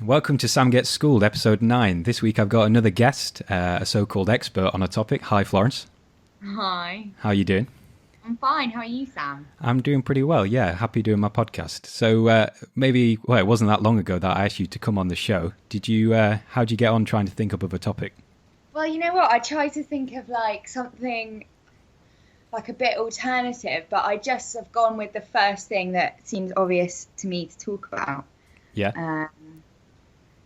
Welcome to Sam Gets Schooled, Ep.9. This week I've got another guest, a so-called expert on a topic. Hi, Florence. Hi. How are you doing? I'm fine. How are you, Sam? I'm doing pretty well, yeah. Happy doing my podcast. So it wasn't that long ago that I asked you to come on the show. How'd you get on trying to think up of a topic? Well, you know what? I tried to think of something a bit alternative, but I just have gone with the first thing that seems obvious to me to talk about. Yeah.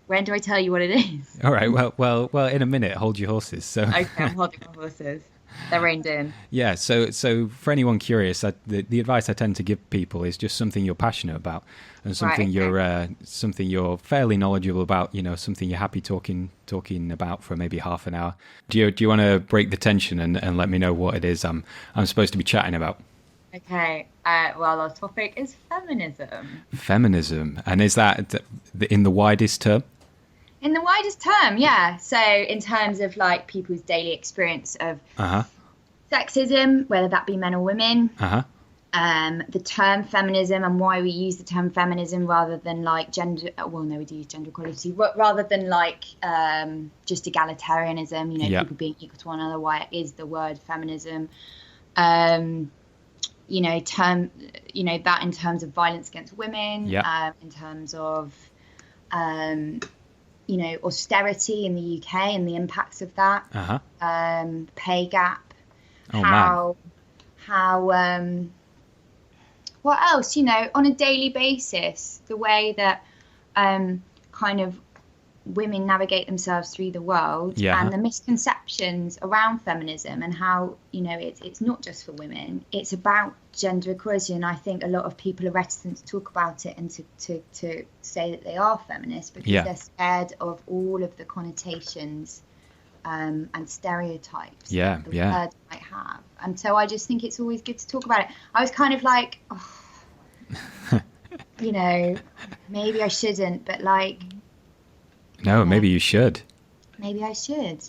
When do I tell you what it is? All right. Well. In a minute. Hold your horses. So. Okay, I'm holding my horses. They're reined in. Yeah. So for anyone curious, the advice I tend to give people is just something you're passionate about, and something you're fairly knowledgeable about. You know, something you're happy talking about for maybe half an hour. Do you want to break the tension and let me know what it is I'm supposed to be chatting about? Okay. Well, our topic is feminism. Feminism, and is that in the widest term? In the widest term, yeah. So in terms of people's daily experience of sexism, whether that be men or women, the term feminism and why we use the term feminism rather than gender. Well, no, we do use gender equality rather than just egalitarianism. You know, people being equal to one another. Why it is the word feminism. That in terms of violence against women. In terms of austerity in the UK and the impacts of that, pay gap, what else, on a daily basis, the way that kind of women navigate themselves through the world and the misconceptions around feminism and how, it's not just for women, it's about gender equality. And I think a lot of people are reticent to talk about it and to say that they are feminists because they're scared of all of the connotations and stereotypes that the word might have. And so I just think it's always good to talk about it. I was kind of maybe I shouldn't, but no, maybe you should. Maybe I should.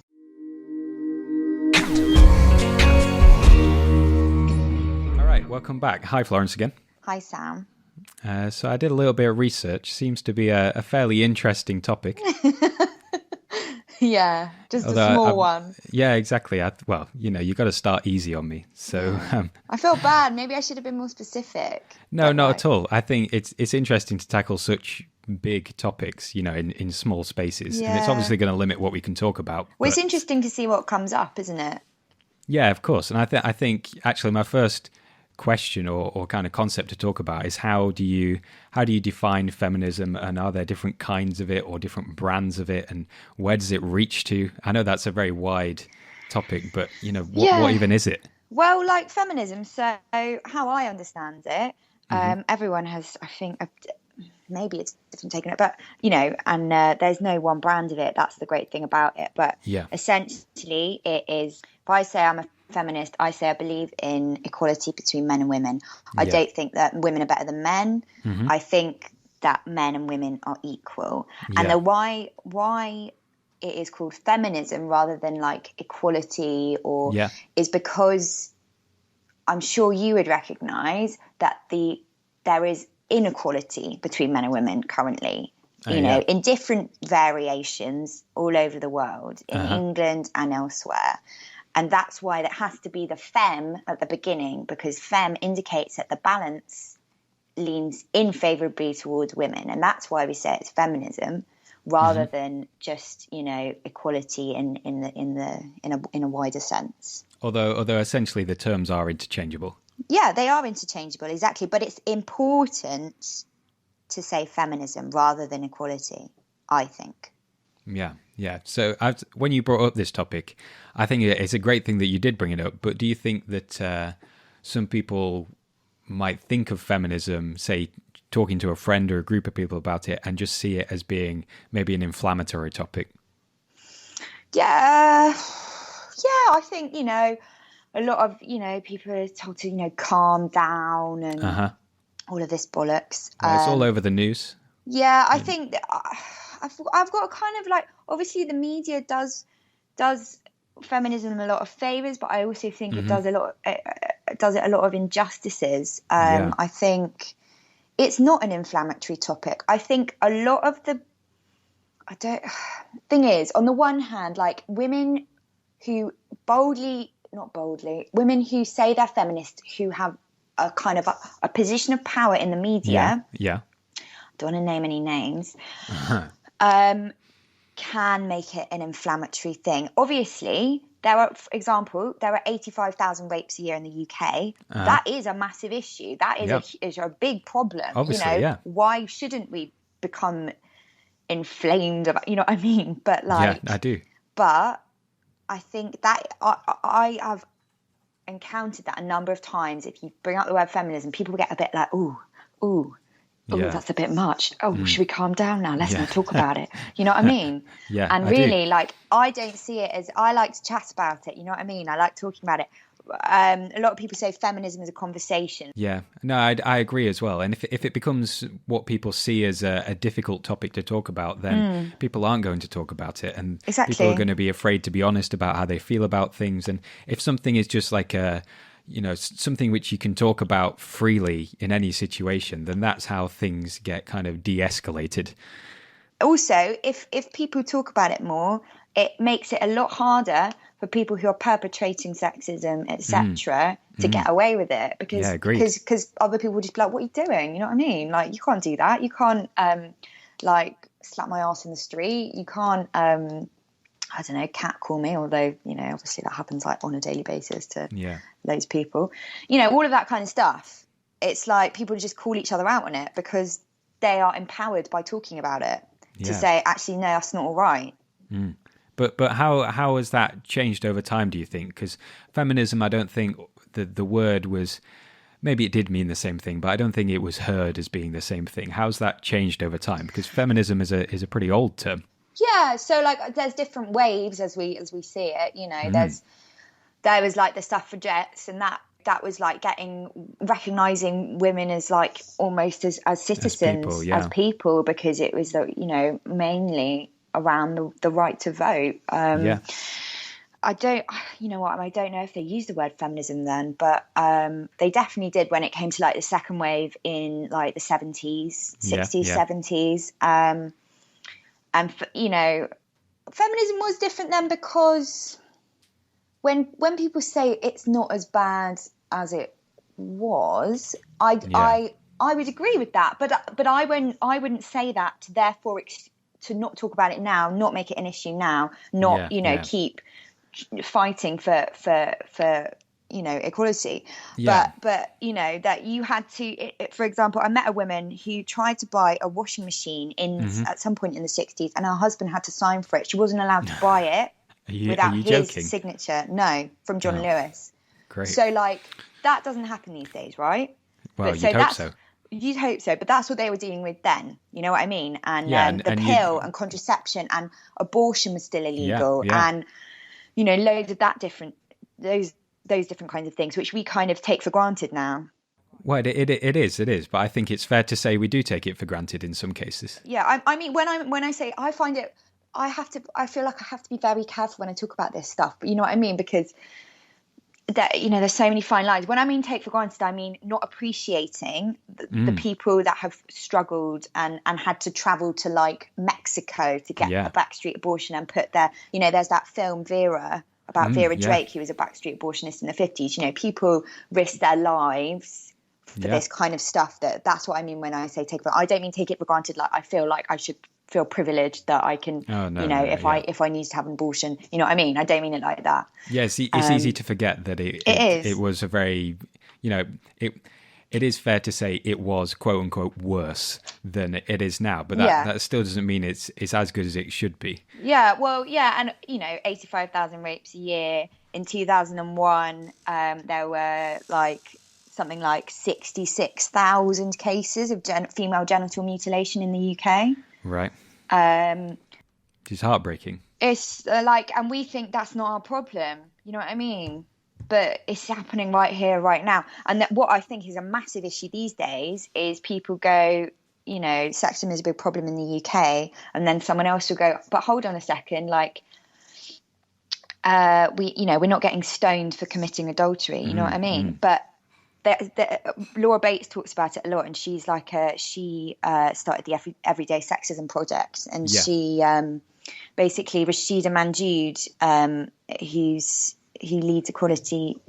All right, welcome back. Hi, Florence again. Hi, Sam. So I did a little bit of research. Seems to be a fairly interesting topic. Yeah, just a small one. Yeah, exactly. You got to start easy on me. So I feel bad. Maybe I should have been more specific. No, not at all. I think it's interesting to tackle such big topics, in small spaces, and it's obviously going to limit what we can talk about. Well, it's interesting to see what comes up, isn't it? Yeah, of course. And I think actually my first question or kind of concept to talk about is how do you define feminism, and are there different kinds of it or different brands of it, and where does it reach to? I know that's a very wide topic, but what even is it? Well, feminism, so how I understand it, everyone has, I think, maybe it's different taken it, but and there's no one brand of it. That's the great thing about it. But essentially it is, if I say I'm a feminist, I say I believe in equality between men and women. I don't think that women are better than men. I think that men and women are equal. And the why it is called feminism rather than equality is because I'm sure you would recognize that there is inequality between men and women currently, in different variations all over the world, in England and elsewhere. And that's why there has to be the femme at the beginning, because femme indicates that the balance leans in favorably towards women. And that's why we say it's feminism rather than just, equality in a wider sense. Although essentially the terms are interchangeable. Yeah, they are interchangeable, exactly. But it's important to say feminism rather than equality, I think. Yeah. So when you brought up this topic, I think it's a great thing that you did bring it up. But do you think that some people might think of feminism, say, talking to a friend or a group of people about it, and just see it as being maybe an inflammatory topic? Yeah, I think, a lot of, people are told to, calm down and all of this bollocks. It's all over the news. Yeah, I think that I've got a kind of obviously the media does feminism a lot of favors, but I also think it does it a lot of injustices. I think it's not an inflammatory topic. I think a lot of the thing is, on the one hand, like women who women who say they're feminist, who have a kind of a position of power in the media. Yeah. Don't want to name any names. Can make it an inflammatory thing. Obviously, for example, there are 85,000 rapes a year in the UK. That is a massive issue. That is a big problem. Obviously, why shouldn't we become inflamed about, you know what I mean? But like, yeah, I do. But I think that I have encountered that a number of times. If you bring up the word feminism, people get a bit like, ooh, that's a bit much. Should we calm down now? Let's not talk about it. You know what I mean? Yeah. And really, like, I don't see it as, I like to chat about it. You know what I mean? I like talking about it. A lot of people say feminism is a conversation. Yeah, no, I agree as well. And if it becomes what people see as a difficult topic to talk about, then people aren't going to talk about it. And people are going to be afraid to be honest about how they feel about things. And if something is just like something which you can talk about freely in any situation, then that's how things get kind of de-escalated. Also, if people talk about it more, it makes it a lot harder for people who are perpetrating sexism, etc., to get away with it, because other people will just be like, what are you doing? You know what I mean? Like, you can't do that. You can't like slap my ass in the street. You can't I don't know, catcall me, although, you know, obviously that happens like on a daily basis to loads of people. You know, all of that kind of stuff. It's like people just call each other out on it because they are empowered by talking about it to say, actually, no, that's not all right. But how has that changed over time, do you think? Because feminism, I don't think the word was, maybe it did mean the same thing, but I don't think it was heard as being the same thing. How's that changed over time? Because feminism is a pretty old term. Yeah, so like there's different waves as we see it, you know. There was like the suffragettes, and that was like recognizing women as like almost as citizens, as people, because it was, you know, mainly around the right to vote. I don't know if they used the word feminism then, but they definitely did when it came to like the second wave in like the 70s, 60s, 70s. And, you know, feminism was different then because when people say it's not as bad as it was, I would agree with that. But I wouldn't say that to therefore to not talk about it now, not make it an issue now, not keep fighting for you know, equality. But you know, that you had to, for example, I met a woman who tried to buy a washing machine at some point in the 60s, and her husband had to sign for it. She wasn't allowed to buy it without his signature. No, from John Lewis. Great. So like that doesn't happen these days, right? Well, you'd hope so. You'd hope so, but that's what they were dealing with then. You know what I mean? And the pill and contraception and abortion was still illegal, and you know, loads of those different kinds of things, which we kind of take for granted now. Well, it is, but I think it's fair to say we do take it for granted in some cases. Yeah, I mean, when I say I find it, I feel like I have to be very careful when I talk about this stuff. But you know what I mean? Because that, you know, there's so many fine lines. When I mean take for granted, I mean not appreciating the people that have struggled and had to travel to like Mexico to get a backstreet abortion and put their, you know, there's that film Vera about Vera Drake, who was a backstreet abortionist in the 50s. You know, people risk their lives for this kind of stuff. That's what I mean when I say take for. I don't mean take it for granted. Like I feel like I should feel privileged that I can, if I need to have an abortion, you know what I mean? I don't mean it like that. Yeah, it's easy to forget that it was a very, you know, it is fair to say it was quote unquote worse than it is now, but that still doesn't mean it's as good as it should be. Yeah, well, yeah, and you know, 85,000 rapes a year. In 2001, there were something like 66,000 cases of female genital mutilation in the UK. Right. It's heartbreaking. It's and we think that's not our problem. You know what I mean? But it's happening right here, right now. And what I think is a massive issue these days is people go, you know, sexism is a big problem in the UK. And then someone else will go, but hold on a second, we're not getting stoned for committing adultery. You know what I mean? But Laura Bates talks about it a lot, and she's like she started the Everyday Sexism Project, and she basically Rashida Manjud, who leads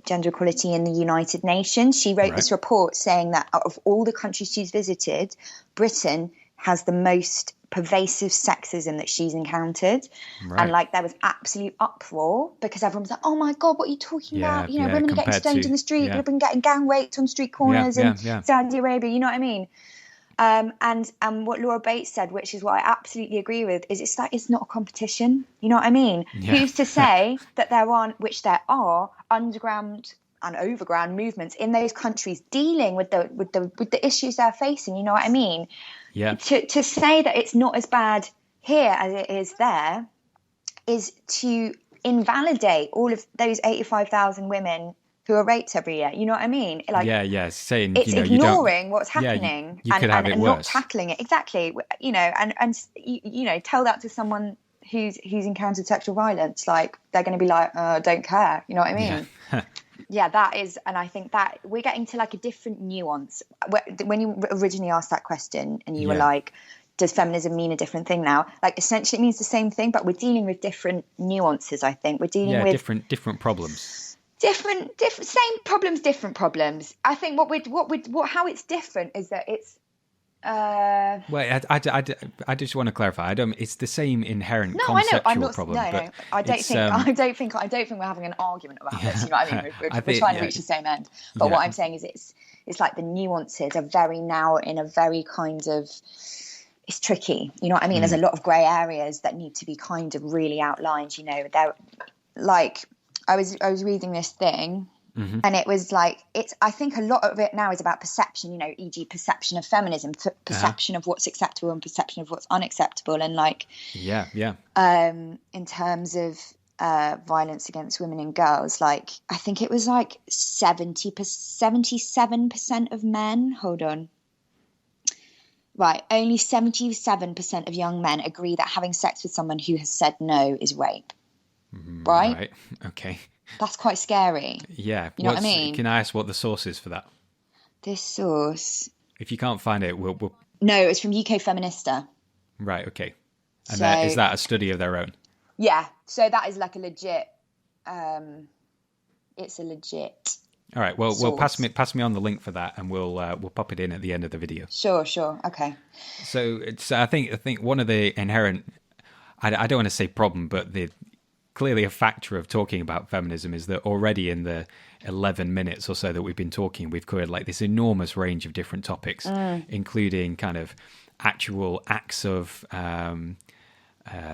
gender equality in the United Nations. She wrote this report saying that out of all the countries she's visited, Britain has the most pervasive sexism that she's encountered. And like there was absolute uproar because everyone was like, oh my God, what are you talking about? You know, women are getting stoned in the street, people are getting gang raped on street corners in Saudi Arabia, you know what I mean? And what Laura Bates said, which is what I absolutely agree with, is it's like it's not a competition. You know what I mean? Who's to say that there are underground and overground movements in those countries dealing with the issues they're facing? You know what I mean? Yeah. To say that it's not as bad here as it is there is to invalidate all of those 85,000 women who are raped every year. You know what I mean? Like, saying it's ignoring what's happening and not tackling it. Exactly. You know, and you know, tell that to someone who's encountered sexual violence, like they're going to be like, don't care. You know what I mean? Yeah, that is, and I think that we're getting to like a different nuance. When you originally asked that question and you were like, does feminism mean a different thing now? Like, essentially it means the same thing, but we're dealing with different nuances, I think. We're dealing with different problems. Different, same problems, different problems. I think how it's different is that it's Wait, I just want to clarify. It's the same inherent conceptual problem. No, I don't think we're having an argument about this. You know what I mean? We're trying to reach the same end. But what I'm saying is, it's like the nuances are very narrow in a very kind of. It's tricky. You know what I mean? There's a lot of grey areas that need to be kind of really outlined. You know, they're like I was reading this thing. Mm-hmm. And it was like, I think a lot of it now is about perception, you know, e.g. perception of feminism, perception of what's acceptable and perception of what's unacceptable. And like, in terms of violence against women and girls, like, I think it was like 77% of men, hold on. Right. Only 77% of young men agree that having sex with someone who has said no is rape. Right? Okay. That's quite scary. Yeah. You know what I mean? Can I ask what the source is for that? This source. If you can't find it, we'll... No, it's from UK Feminista. Right, okay. And is that a study of their own? Yeah. So that is like a legit... it's a legit... All right. Well, pass me on the link for that, and we'll pop it in at the end of the video. Sure. Okay. So I think one of the inherent... I don't want to say problem, but clearly a factor of talking about feminism is that already in the 11 minutes or so that we've been talking, we've covered like this enormous range of different topics, including kind of actual acts of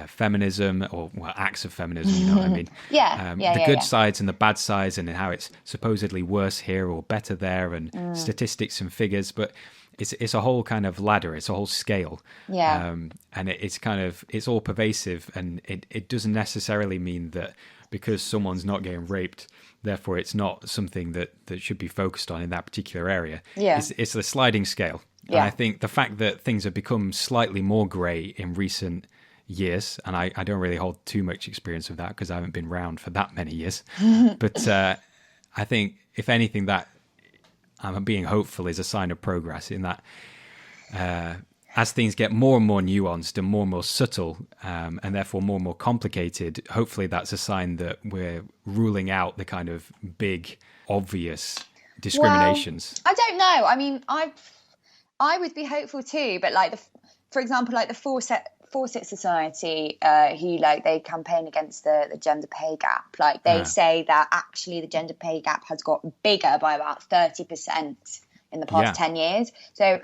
feminism, or acts of feminism, you know what I mean? The good sides and the bad sides, and how it's supposedly worse here or better there, and statistics and figures, but it's a whole kind of ladder, it's a whole scale, and it's all pervasive, and it doesn't necessarily mean that because someone's not getting raped, therefore it's not something that should be focused on in that particular area. It's a sliding scale. And I think the fact that things have become slightly more grey in recent years, and I don't really hold too much experience of that because I haven't been around for that many years, but I think if anything, that I'm being hopeful is a sign of progress, in that as things get more and more nuanced and more subtle, and therefore more complicated, hopefully that's a sign that we're ruling out the kind of big, obvious discriminations. Well, I don't know. I mean, I would be hopeful too, but like for example, like the Fawcett Society, who like they campaign against the gender pay gap. Like they say that actually the gender pay gap has got bigger by about 30% in the past 10 years. So,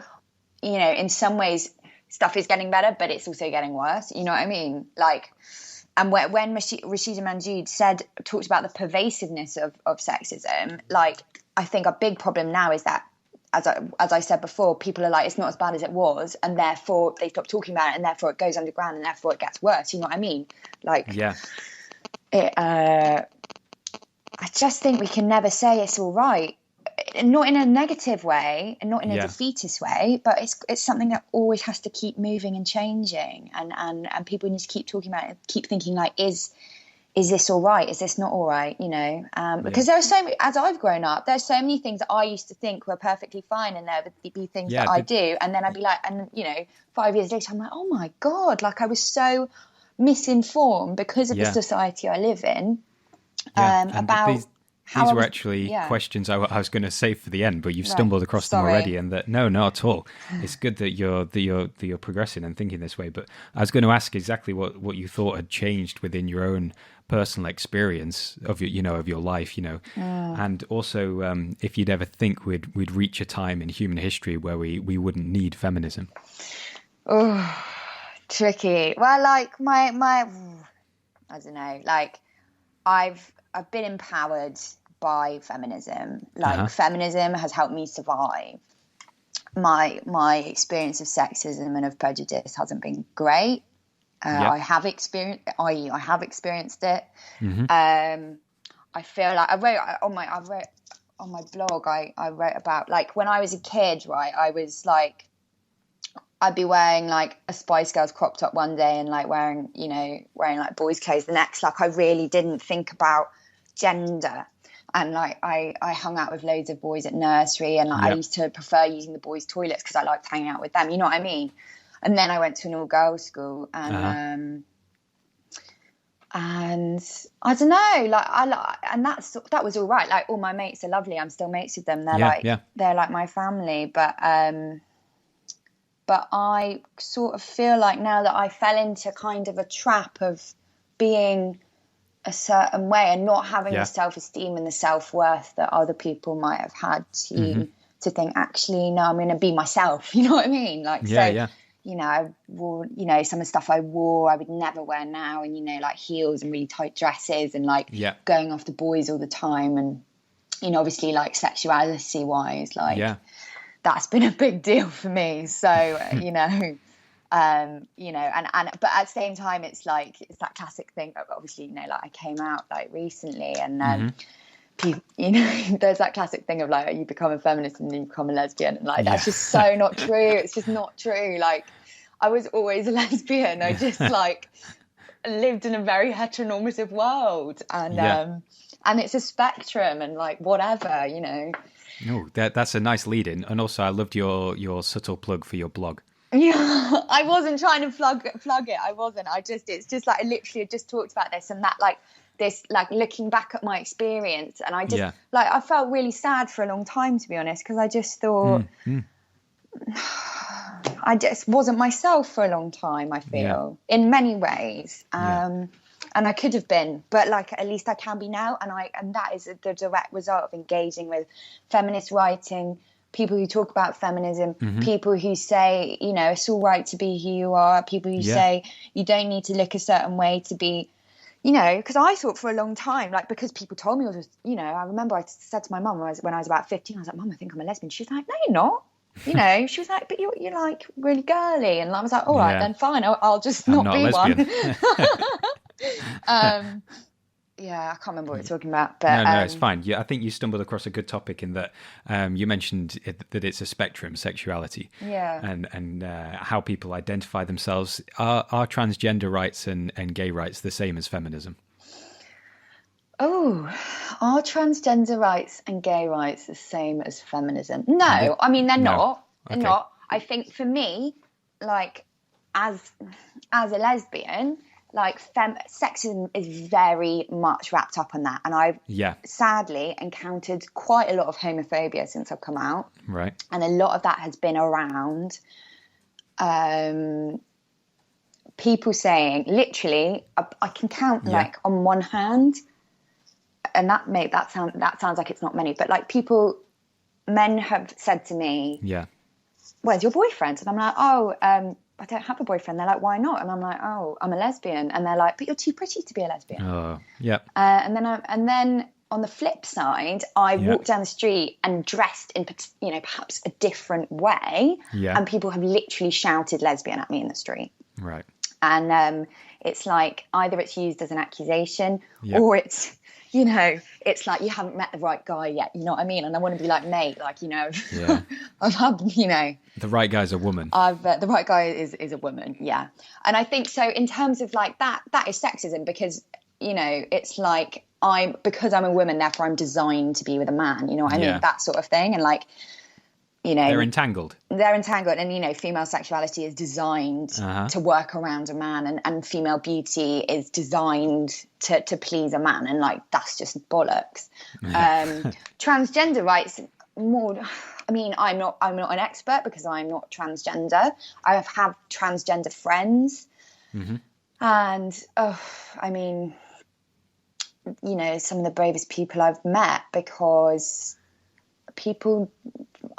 you know, in some ways stuff is getting better, but it's also getting worse. You know what I mean? Like, and when Rashida Manjud talked about the pervasiveness of sexism, like I think a big problem now is that, as I said before, people are like, it's not as bad as it was, and therefore they stop talking about it, and therefore it goes underground, and therefore it gets worse. You know what I mean? Like, I just think we can never say it's all right, not in a negative way, and not in a defeatist way, but it's something that always has to keep moving and changing, and people need to keep talking about it, keep thinking like, is is this all right? Is this not all right? You know, because there are so many, as I've grown up, there's so many things that I used to think were perfectly fine, and there would be things that I do, and then I'd be like, and you know, 5 years later, I'm like, oh my God, like I was so misinformed because of the society I live in, about these were actually questions I was going to save for the end, but you've stumbled across them already. And that no, not at all. It's good that you're progressing and thinking this way. But I was going to ask exactly what you thought had changed within your own personal experience of your life, and also if you'd ever think we'd reach a time in human history where we wouldn't need feminism. Oh, tricky. Well, like my I don't know, like I've been empowered by feminism. Like feminism has helped me survive. My experience of sexism and of prejudice hasn't been great. I have experienced it. I feel like I wrote on my blog. I wrote about, like, when I was a kid, right? I was like, I'd be wearing like a Spice Girls crop top one day and like wearing like boys' clothes the next. Like I really didn't think about gender, and like I hung out with loads of boys at nursery, and like I used to prefer using the boys' toilets because I liked hanging out with them. You know what I mean? And then I went to an all-girls school, and and I don't know, like and that was all right. Like all my mates are lovely. I'm still mates with them. They're they're like my family, but I sort of feel like now that I fell into kind of a trap of being a certain way and not having the self-esteem and the self-worth that other people might have had to think, actually, no, I'm going to be myself. You know what I mean? Like, you know, I wore, some of the stuff I wore, I would never wear now. And, like heels and really tight dresses and like going after boys all the time. And, obviously like sexuality wise, like that's been a big deal for me. So, and but at the same time, it's that classic thing. Obviously, like I came out like recently, and people, there's that classic thing of like you become a feminist and then you become a lesbian, and like that's just so not true. It's just not true. Like I was always a lesbian. I just like lived in a very heteronormative world, and it's a spectrum, and like whatever, No, that's a nice lead in, and also I loved your subtle plug for your blog. Yeah, I wasn't trying to plug it. I wasn't. It's just like I literally had just talked about this and that, like this, like looking back at my experience, and I just like I felt really sad for a long time, to be honest, because I just thought I just wasn't myself for a long time. I feel in many ways, and I could have been, but like at least I can be now, and that is the direct result of engaging with feminist writing. People who talk about feminism, people who say, it's all right to be who you are, people who say you don't need to look a certain way to be, because I thought for a long time, like, because people told me I was, I remember I said to my mum when I was about 15, I was like, Mum, I think I'm a lesbian. She was like, no, you're not. She was like, but you're like really girly. And I was like, all right, then fine, I'll just not be one. Yeah, I can't remember what we're talking about. But no, it's fine. Yeah, I think you stumbled across a good topic in that you mentioned that it's a spectrum, sexuality, and how people identify themselves. Are transgender rights and gay rights the same as feminism? Oh, are transgender rights and gay rights the same as feminism? No, I mean, they're not. They're not. I think for me, like, as a lesbian, like sexism is very much wrapped up in that, and I've sadly encountered quite a lot of homophobia since I've come out, right? And a lot of that has been around people saying, literally, I can count like on one hand, and that sounds like it's not many, but like men have said to me, where's your boyfriend? And I'm like, I don't have a boyfriend. They're like, why not? And I'm like, I'm a lesbian. And they're like, but you're too pretty to be a lesbian. Oh, yeah. And then on the flip side, I walked down the street and dressed in, perhaps a different way. Yeah. And people have literally shouted lesbian at me in the street. Right. And it's like either it's used as an accusation or it's, it's like you haven't met the right guy yet. You know what I mean? And I want to be like, mate, like, I've had, the right guy's a woman. The right guy is a woman. Yeah. And I think so in terms of like that is sexism, because you know, it's like because I'm a woman, therefore I'm designed to be with a man. You know what I mean? That sort of thing. And like, you know, they're entangled, and you know, female sexuality is designed to work around a man, and female beauty is designed to please a man, and like that's just bollocks. Transgender rights, more, I mean, I'm not an expert because I'm not transgender. I have transgender friends, and I mean, you know, some of the bravest people I've met, because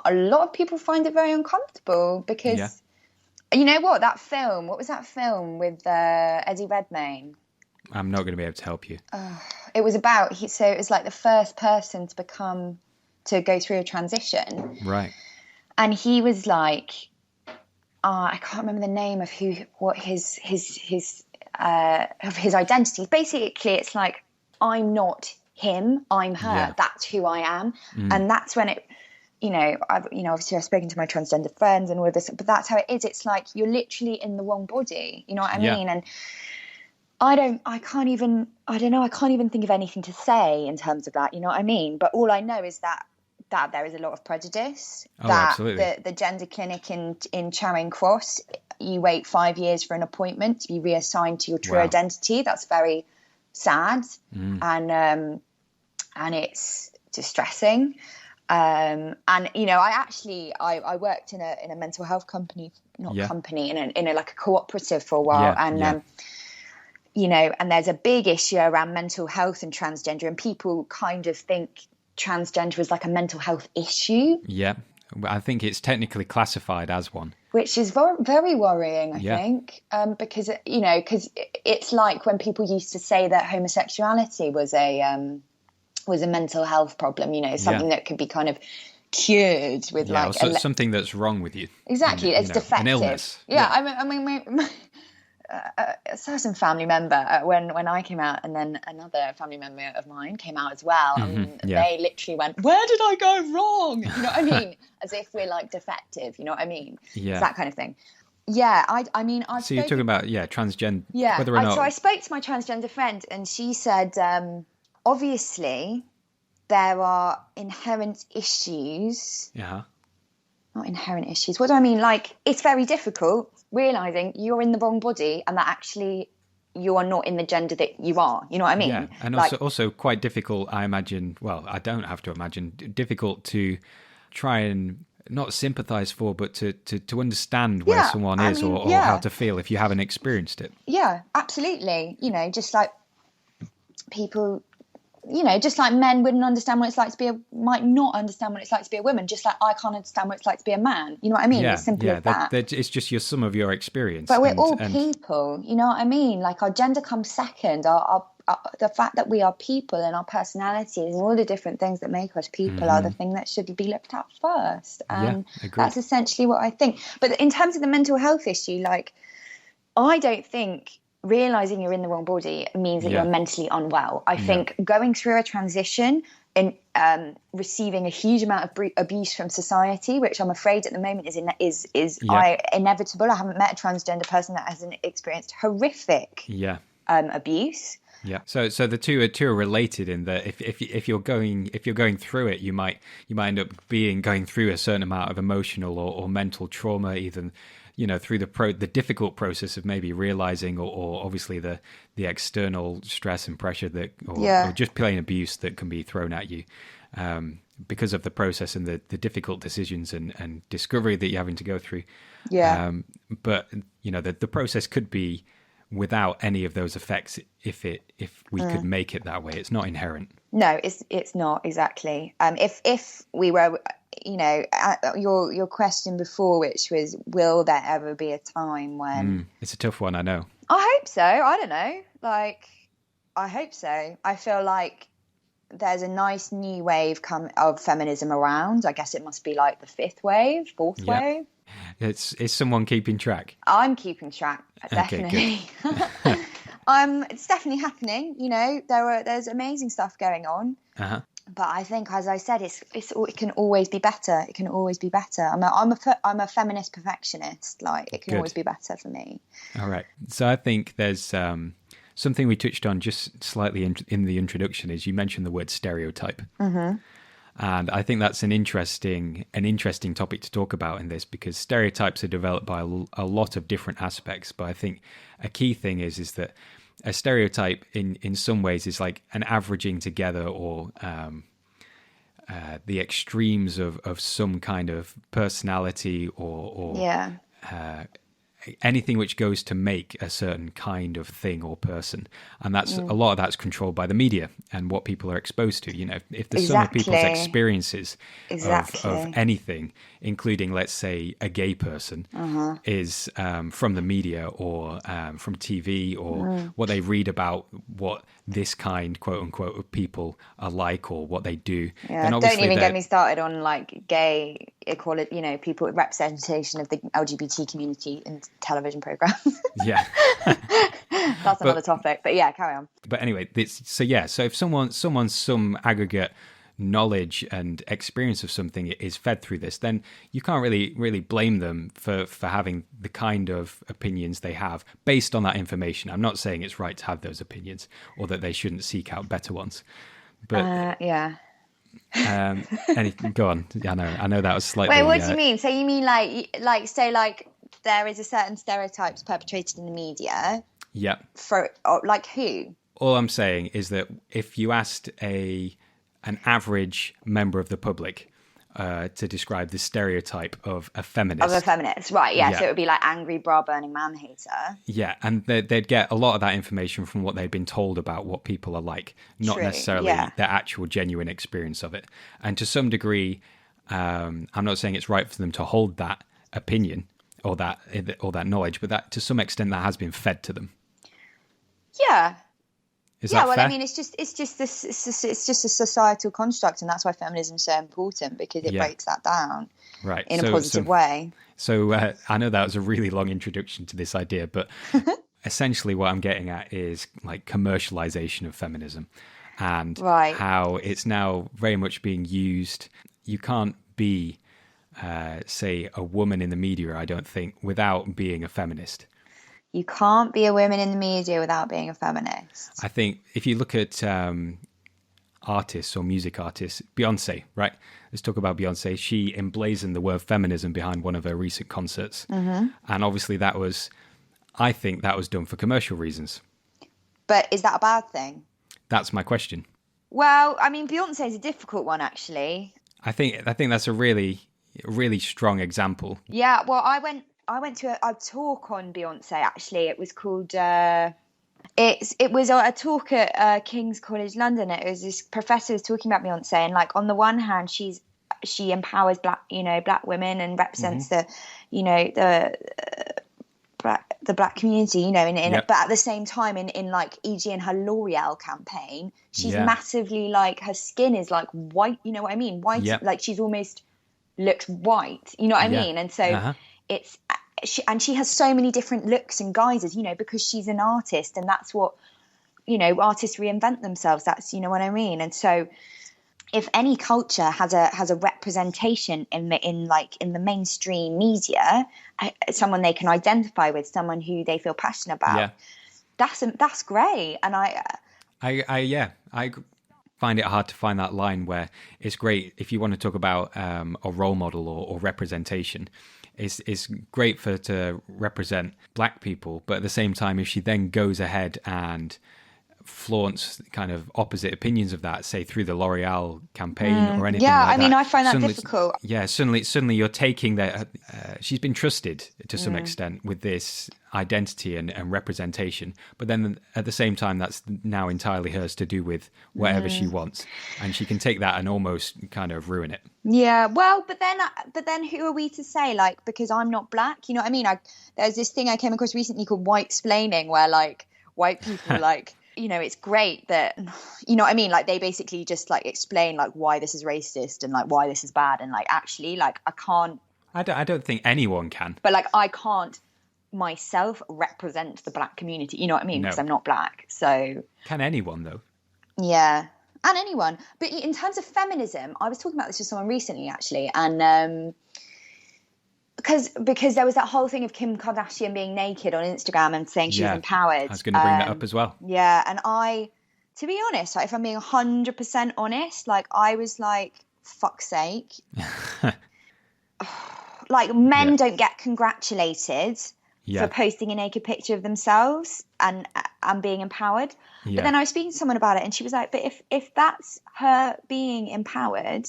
a lot of people find it very uncomfortable because, you know what was that film with Eddie Redmayne? I'm not going to be able to help you. It was about, so it was like the first person to go through a transition. Right. And he was like, I can't remember the name of what his identity. Basically, it's like, I'm not him, I'm her. Yeah. That's who I am. And that's when it, you know, obviously I've spoken to my transgender friends and all of this, but that's how it is. It's like you're literally in the wrong body. You know what I mean? And I can't even think of anything to say in terms of that. You know what I mean? But all I know is that there is a lot of prejudice. Absolutely. The gender clinic in Charing Cross, you wait 5 years for an appointment to be reassigned to your true identity. That's very sad, and it's distressing. And you know, I worked in a mental health company, in a like a cooperative for a while, and you know, and there's a big issue around mental health and transgender, and people kind of think transgender is like a mental health issue. Yeah, I think it's technically classified as one, which is very worrying, I think, because, you know, because it's like when people used to say that homosexuality was a mental health problem, you know, something that could be kind of cured with something that's wrong with you. Exactly, it's defective. An illness. I mean, a certain family member, when I came out, and then another family member of mine came out as well, and they literally went, "Where did I go wrong?" You know what I mean? As if we're like defective. You know what I mean? Yeah, it's that kind of thing. Yeah, I mean, so you're talking about transgender. Yeah, whether or not. So I spoke to my transgender friend, and she said, obviously, there are inherent issues. Yeah. Not inherent issues. What do I mean? Like, it's very difficult realizing you're in the wrong body and that actually you are not in the gender that you are. You know what I mean? Yeah, and also quite difficult, I imagine. Well, I don't have to imagine. Difficult to try and not sympathize for, but to understand where someone is or how to feel if you haven't experienced it. Yeah, absolutely. You know, just like people. You know, just like men wouldn't understand what it's like to might not understand what it's like to be a woman, just like I can't understand what it's like to be a man. You know what I mean? It's simple as that. It's just your sum of your experience. But we're all people, you know what I mean? Like our gender comes second. The fact that we are people and our personalities and all the different things that make us people are the thing that should be looked at first. And that's essentially what I think. But in terms of the mental health issue, like, I don't think realizing you're in the wrong body means that you're mentally unwell. I think going through a transition and receiving a huge amount of abuse from society, which I'm afraid at the moment is inevitable. I haven't met a transgender person that hasn't experienced horrific abuse. Yeah. So the two are related in that if you're going through it, you might end up going through a certain amount of emotional or mental trauma, even, you know, through the difficult process of maybe realizing or obviously the external stress and pressure or just plain abuse that can be thrown at you because of the process and the difficult decisions and discovery that you're having to go through. Yeah. But you know, the process could be without any of those effects if we could make it that way. It's not inherent. No, it's not, exactly. If we were, you know, your question before, which was, will there ever be a time when... It's a tough one, I know. I hope so. I don't know. Like, I hope so. I feel like there's a nice new wave of feminism around. I guess it must be like the fourth wave. Is someone keeping track? I'm keeping track, definitely. Okay, it's definitely happening. You know, there's amazing stuff going on. But I think, as I said, it can always be better. It can always be better. I'm a feminist perfectionist. Like, it can always be better for me. All right. So I think there's something we touched on just slightly in the introduction is you mentioned the word stereotype. Mm-hmm. And I think that's an interesting topic to talk about in this, because stereotypes are developed by a lot of different aspects. But I think a key thing is that a stereotype in some ways is like an averaging together, or the extremes of some kind of personality or anything which goes to make a certain kind of thing or person. And that's a lot of that's controlled by the media and what people are exposed to. You know, if the sum of people's experiences of anything, including, let's say, a gay person, is from the media or from TV or what they read about what this kind, quote unquote, of people are like or what they do. Yeah, don't even get me started on like gay equality, you know, people with representation of the LGBT community in television programs. Yeah. That's another topic, but yeah, carry on. But anyway, so if someone's some aggregate knowledge and experience of something is fed through this, then you can't really blame them for having the kind of opinions they have based on that information. I'm not saying it's right to have those opinions or that they shouldn't seek out better ones. But yeah. Go on. Yeah, I know that was slightly. Wait, what do you mean? So you mean like there is a certain stereotypes perpetrated in the media? Yeah. For like who? All I'm saying is that if you asked an average member of the public to describe the stereotype of a feminist. Of a feminist, right, yeah. So it would be like angry bra-burning man-hater. Yeah, and they'd get a lot of that information from what they'd been told about what people are like, not necessarily their actual genuine experience of it. And to some degree, I'm not saying it's right for them to hold that opinion or that knowledge, but that to some extent that has been fed to them. Yeah. Is that fair? I mean, it's just a societal construct, and that's why feminism is so important, because it breaks that down in a positive way. So I know that was a really long introduction to this idea, but essentially what I'm getting at is like commercialization of feminism and how it's now very much being used. You can't be, say, a woman in the media, I don't think, without being a feminist. You can't be a woman in the media without being a feminist. I think if you look at artists or music artists, Beyonce, right? Let's talk about Beyonce. She emblazoned the word feminism behind one of her recent concerts. Mm-hmm. And obviously I think that was done for commercial reasons. But is that a bad thing? That's my question. Well, I mean, Beyonce is a difficult one, actually. I think that's a really, really strong example. Yeah, well, I went to a talk on Beyonce, actually. It was called, it was a talk at King's College London. It was this professor was talking about Beyonce, and like on the one hand, she empowers black women and represents the black community, but at the same time in like e.g. in her L'Oreal campaign, she's massively like, her skin is like white, you know what I mean? White, like she's almost looks white, you know what I mean? And so she has so many different looks and guises, because she's an artist, and that's what, artists reinvent themselves. That's, you know what I mean? And so if any culture has a representation in the mainstream media, someone they can identify with, someone who they feel passionate about, that's great. And I find it hard to find that line where it's great if you want to talk about a role model or representation. It's great for her to represent black people, but at the same time, if she then goes ahead and flaunts kind of opposite opinions of that, say through the L'Oreal campaign or anything like that. Yeah, I mean, I find that difficult. Yeah, suddenly you're taking that. She's been trusted to some extent with this identity and representation, but then at the same time, that's now entirely hers to do with whatever she wants, and she can take that and almost kind of ruin it. Yeah, well, but then who are we to say, like, because I'm not black, you know what I mean? There's this thing I came across recently called white splaining, where like white people like, it's great that, you know what I mean? Like they basically just like explain like why this is racist and like why this is bad, and like actually like I don't think anyone can. But like I can't myself represent the black community, you know what I mean? Because I'm not black. So can anyone though? Yeah. And anyone. But in terms of feminism, I was talking about this with someone recently, actually, and because there was that whole thing of Kim Kardashian being naked on Instagram and saying she was empowered. I was going to bring that up as well. Yeah, and to be honest, like, if I'm being 100% honest, like, I was like, fuck's sake. Like, men don't get congratulated for posting a naked picture of themselves and being empowered. Yeah. But then I was speaking to someone about it, and she was like, but if that's her being empowered,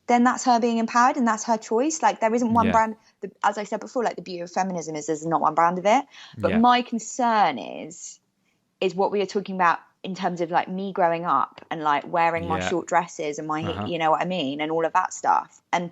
then that's her being empowered and that's her choice. Like, there isn't one brand. As I said before, like, the beauty of feminism is there's not one brand of it. But my concern is what we were talking about in terms of, like, me growing up and, like, wearing my short dresses and my, you know what I mean, and all of that stuff. And,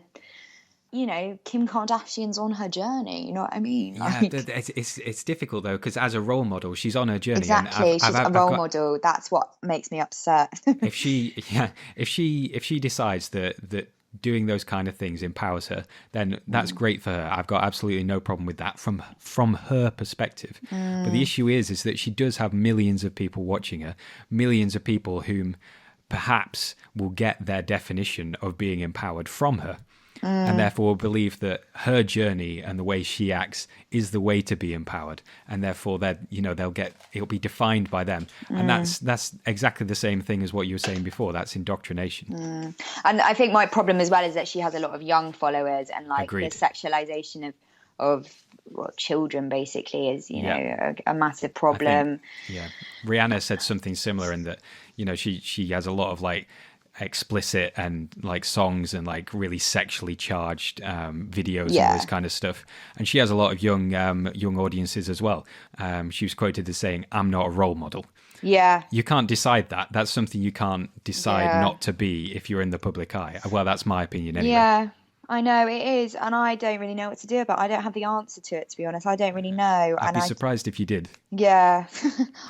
you know, Kim Kardashian's on her journey, you know what I mean? Yeah, like, it's difficult, though, because as a role model, she's on her journey. Exactly, she's a role model. That's what makes me upset. if she decides that doing those kind of things empowers her, then that's great for her. I've got absolutely no problem with that from her perspective. But the issue is that she does have millions of people watching her, millions of people whom perhaps will get their definition of being empowered from her. And therefore will believe that her journey and the way she acts is the way to be empowered, and therefore that, you know, it'll be defined by them. And that's exactly the same thing as what you were saying before. That's indoctrination. And I think my problem as well is that she has a lot of young followers, and, like, the sexualization of children basically is, you know, a massive problem. Rihanna said something similar in that, you know, she has a lot of, like, explicit and, like, songs and, like, really sexually charged videos and all this kind of stuff, and she has a lot of young audiences as well. She was quoted as saying, "I'm not a role model." You can't decide that's something you can't decide not to be if you're in the public eye. Well, that's my opinion anyway. I know it is, and I don't really know what to do about it. I don't have the answer to it, to be honest. I don't really know. I'd be surprised if you did. I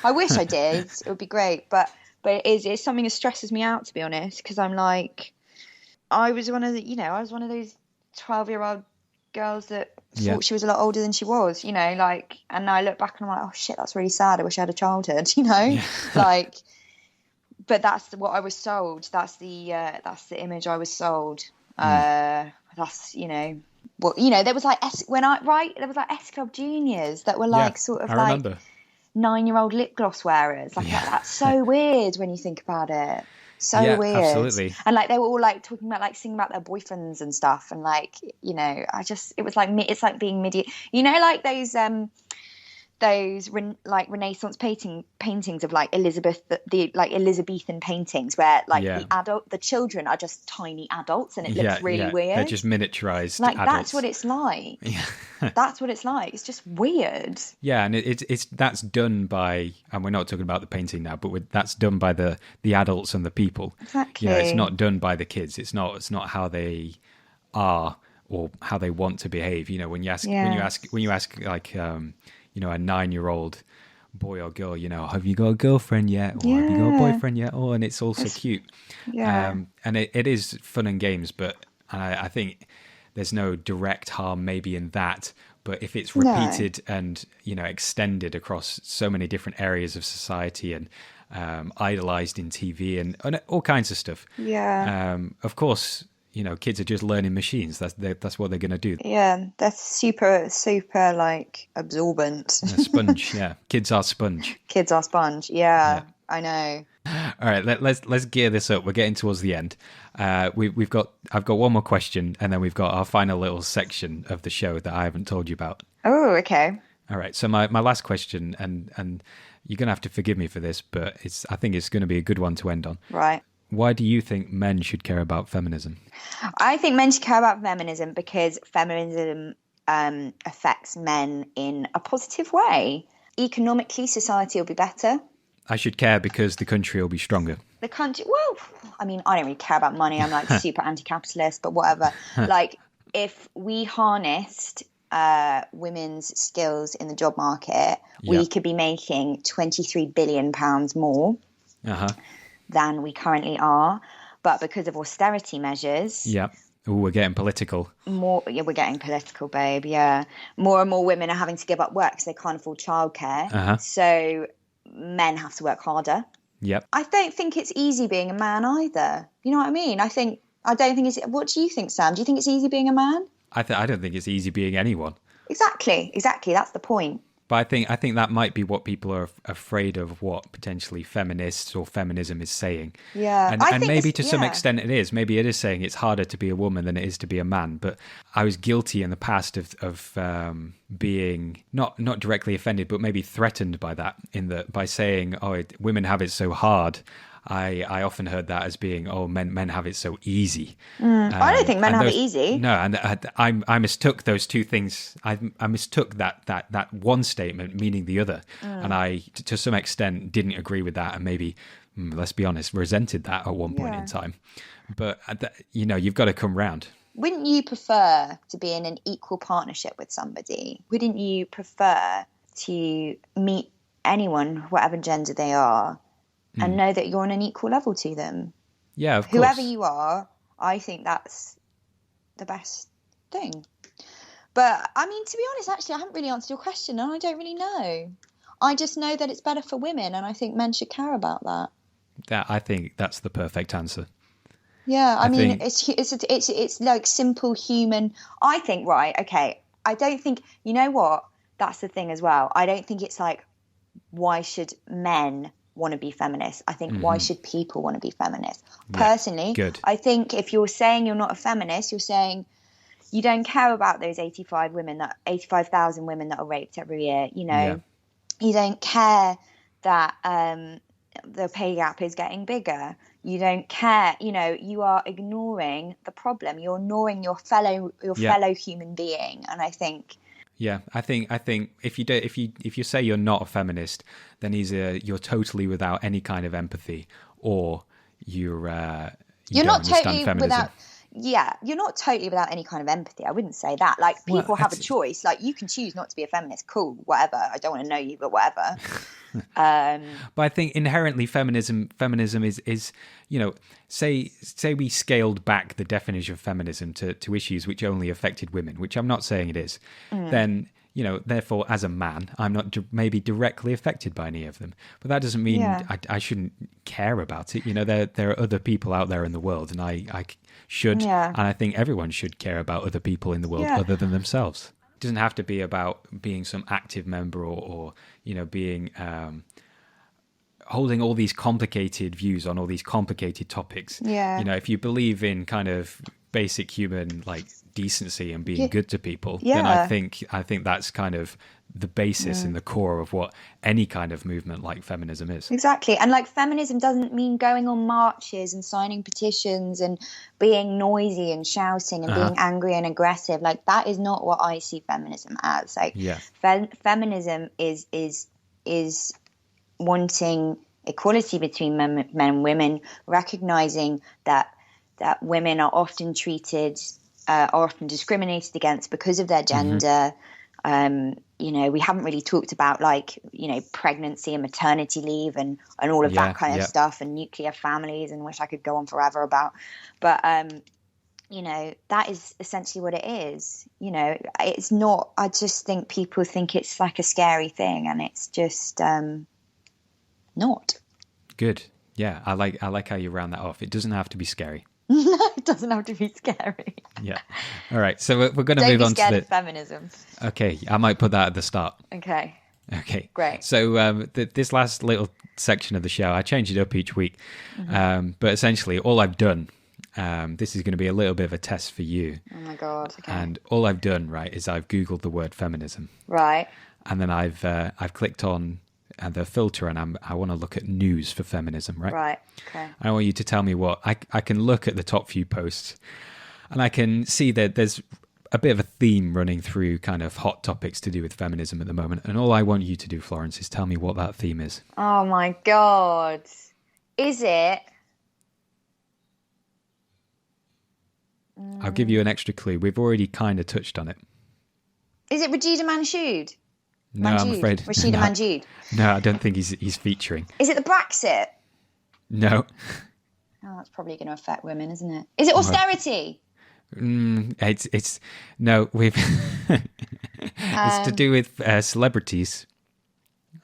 wish I did. It would be great, but it's something that stresses me out, to be honest, because I'm like, I was one of those 12-year-old girls that thought she was a lot older than she was, you know, like, and I look back and I'm like, oh shit, that's really sad. I wish I had a childhood, you know, like, but that's what I was sold. That's the image I was sold. That's, you know, well, you know, there was like S Club Juniors that were like sort of like remember. 9-year-old lip gloss wearers. Like that's so weird when you think about it. So weird. Absolutely. And like they were all like talking about, like, singing about their boyfriends and stuff, and, like, you know, it was like it's like being medieval. You know, like those like Renaissance paintings of, like, Elizabeth, the like Elizabethan paintings where, like, the children are just tiny adults, and it looks really weird. They're just miniaturized. Like adults. That's what it's like. That's what it's like. It's just weird. Yeah, and it's that's done by, and we're not talking about the painting now, but that's done by the adults and the people. Exactly. You know, it's not done by the kids. It's not how they are or how they want to behave. You know, when you ask like you know, a 9-year-old boy or girl, you know, have you got a girlfriend yet? Or have you got a boyfriend yet? Oh, and it's all so cute. And it is fun and games, but I think there's no direct harm maybe in that. But if it's repeated and, you know, extended across so many different areas of society and idolized in TV and all kinds of stuff. Of course, you know, kids are just learning machines. That's what they're going to do. Yeah, that's super, super, like, absorbent. A sponge, yeah. Kids are sponge. Yeah. I know. All right, let's gear this up. We're getting towards the end. I've got one more question, and then we've got our final little section of the show that I haven't told you about. Oh, okay. All right. So my last question, and you're going to have to forgive me for this, but I think it's going to be a good one to end on. Right. Why do you think men should care about feminism? I think men should care about feminism because feminism affects men in a positive way. Economically, society will be better. I should care because the country will be stronger. The country, well, I mean, I don't really care about money. I'm like super anti-capitalist, but whatever. Like, if we harnessed women's skills in the job market, we could be making £23 billion more. Than we currently are, but because of austerity measures, we're getting political. We're getting political, babe. Yeah, more and more women are having to give up work because they can't afford childcare. So men have to work harder. I don't think it's easy being a man either. You know what I mean? I don't think it's. What do you think, Sam? Do you think it's easy being a man? I don't think it's easy being anyone. Exactly. That's the point. But I think that might be what people are afraid of, what potentially feminists or feminism is saying. Yeah. And maybe to some extent it is. Maybe it is saying it's harder to be a woman than it is to be a man. But I was guilty in the past of being not directly offended, but maybe threatened by that, by saying, women have it so hard. I often heard that as being, men have it so easy. I don't think men have it easy. No, and I mistook those two things. I mistook that one statement meaning the other, and I, to some extent, didn't agree with that, and maybe, let's be honest, resented that at one point in time. But you've got to come round. Wouldn't you prefer to be in an equal partnership with somebody? Wouldn't you prefer to meet anyone, whatever gender they are, and know that you're on an equal level to them? Yeah, of course. Whoever you are, I think that's the best thing. But, I mean, to be honest, actually, I haven't really answered your question, and I don't really know. I just know that it's better for women, and I think men should care about that. I think that's the perfect answer. Yeah, I mean, it's like simple human. I think, right, okay, I don't think, you know what? That's the thing as well. I don't think it's like, why should men want to be feminist? I think why should people want to be feminist? Personally, I think if you're saying you're not a feminist, you're saying you don't care about those 85,000 women that are raped every year. You don't care that the pay gap is getting bigger. You don't care. You are ignoring the problem. You're ignoring your fellow human being. And I think. Yeah, I think if you say you're not a feminist, then either you're totally without any kind of empathy, or you're not totally without. Yeah, you're not totally without any kind of empathy. I wouldn't say that. Like, people have a choice. Like, you can choose not to be a feminist. Cool, whatever. I don't want to know you, but whatever. But I think inherently feminism is say we scaled back the definition of feminism to issues which only affected women, which I'm not saying it is, then, therefore, as a man, I'm not maybe directly affected by any of them. But that doesn't mean I shouldn't care about it. There are other people out there in the world, and I should, and I think everyone should care about other people in the world other than themselves. It doesn't have to be about being some active member or being holding all these complicated views on all these complicated topics. If you believe in kind of basic human like decency and being good to people, then I think that's kind of the basis and the core of what any kind of movement like feminism is. Exactly. And like, feminism doesn't mean going on marches and signing petitions and being noisy and shouting and being angry and aggressive. Like, that is not what I see feminism as. Like, feminism is wanting equality between men and women, recognizing that women are often treated, are often discriminated against because of their gender. We haven't really talked about pregnancy and maternity leave and all of that kind of stuff, and nuclear families, and which I could go on forever about. But that is essentially what it is. It's not. I just think people think it's like a scary thing, and it's just not. Good. Yeah, I like how you round that off. It doesn't have to be scary. No, it doesn't have to be scary. Yeah. All right. So we're going to move on to scared of feminism. Okay. I might put that at the start. Okay. Great. So this last little section of the show, I change it up each week. But essentially, all I've done, this is going to be a little bit of a test for you. Oh, my God. Okay. And all I've done, right, is I've Googled the word feminism. Right. And then I've clicked on the filter, and I want to look at news for feminism, right? Right. Okay. I want you to tell me what I can look at the top few posts, and I can see that there's a bit of a theme running through kind of hot topics to do with feminism at the moment. And all I want you to do, Florence, is tell me what that theme is. Oh my God. Is it? I'll give you an extra clue. We've already kind of touched on it. Is it Rashida Manjud? No, I'm afraid. Rashida Manjud. No, I don't think he's featuring. Is it the Brexit? No. Oh, that's probably going to affect women, isn't it? Is it austerity? It's no. We've it's to do with celebrities,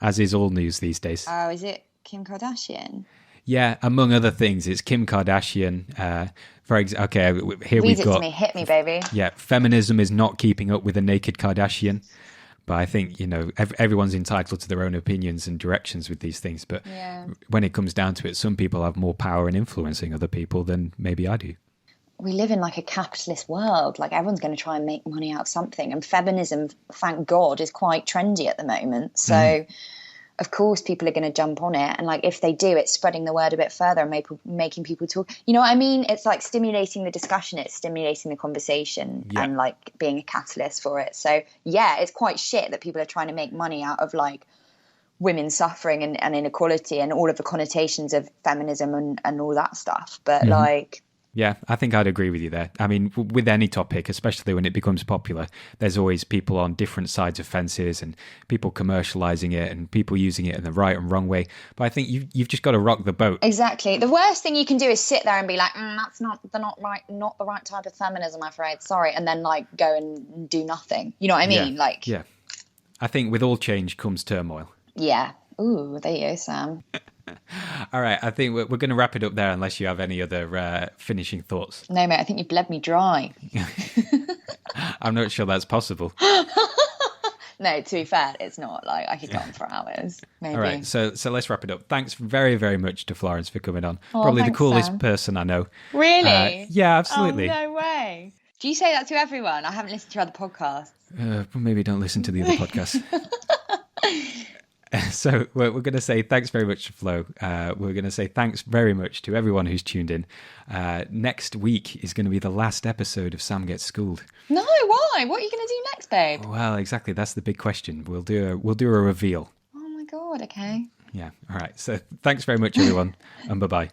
as is all news these days. Oh, is it Kim Kardashian? Yeah, among other things, it's Kim Kardashian, Okay, here Read we've it got... to me. Hit me, baby. Yeah, feminism is not keeping up with a naked Kardashian. But I think, everyone's entitled to their own opinions and directions with these things. But when it comes down to it, some people have more power in influencing other people than maybe I do. We live in like a capitalist world. Like everyone's going to try and make money out of something. And feminism, thank God, is quite trendy at the moment. So, of course, people are going to jump on it. And like if they do, it's spreading the word a bit further and making people talk. You know what I mean? It's like stimulating the discussion. It's stimulating the conversation and like being a catalyst for it. So, yeah, it's quite shit that people are trying to make money out of like women suffering and inequality and all of the connotations of feminism and all that stuff. But like... Yeah, I think I'd agree with you there. I mean, with any topic, especially when it becomes popular, there's always people on different sides of fences and people commercializing it and people using it in the right and wrong way. But I think you've just got to rock the boat. Exactly. The worst thing you can do is sit there and be like, that's not the right type of feminism, I'm afraid. Sorry. And then like go and do nothing. You know what I mean? Yeah. I think with all change comes turmoil. Yeah. Ooh, there you go, Sam. All right, I think we're going to wrap it up there unless you have any other finishing thoughts. No, mate, I think you've bled me dry. I'm not sure that's possible. No, to be fair, it's not. Like, I could go on for hours, maybe. All right, so let's wrap it up. Thanks very, very much to Florence for coming on. Oh, Probably thanks, the coolest Sam. person I know. Really? Yeah, absolutely. Oh, no way. Do you say that to everyone? I haven't listened to other podcasts. Maybe don't listen to the other podcasts. So we're going to say thanks very much to Flo. We're going to say thanks very much to everyone who's tuned in. Next week is going to be the last episode of Sam Gets Schooled. No, why? What are you going to do next, babe? Well, exactly. That's the big question. We'll do a reveal. Oh my God. Okay. Yeah. All right. So thanks very much, everyone, and bye-bye.